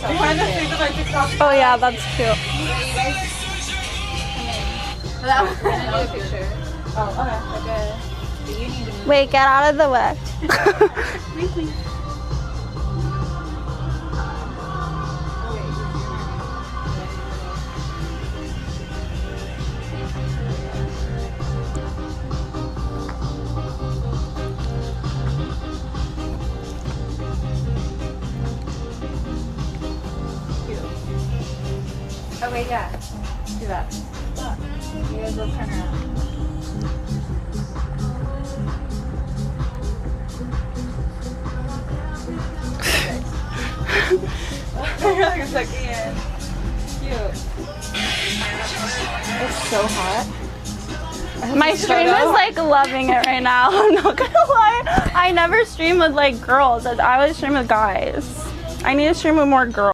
Behind the scenes of my TikTok. Oh yeah, that's cute. Another picture. Oh, okay. But you need to move. Wait, get out of the way. Oh wait, yeah. Do that. You guys will turn around. You're like a second. Cute. It's so hot. My stream is like loving it right now. I'm not gonna lie. I never stream with like girls. I always stream with guys. I need to stream with more girls.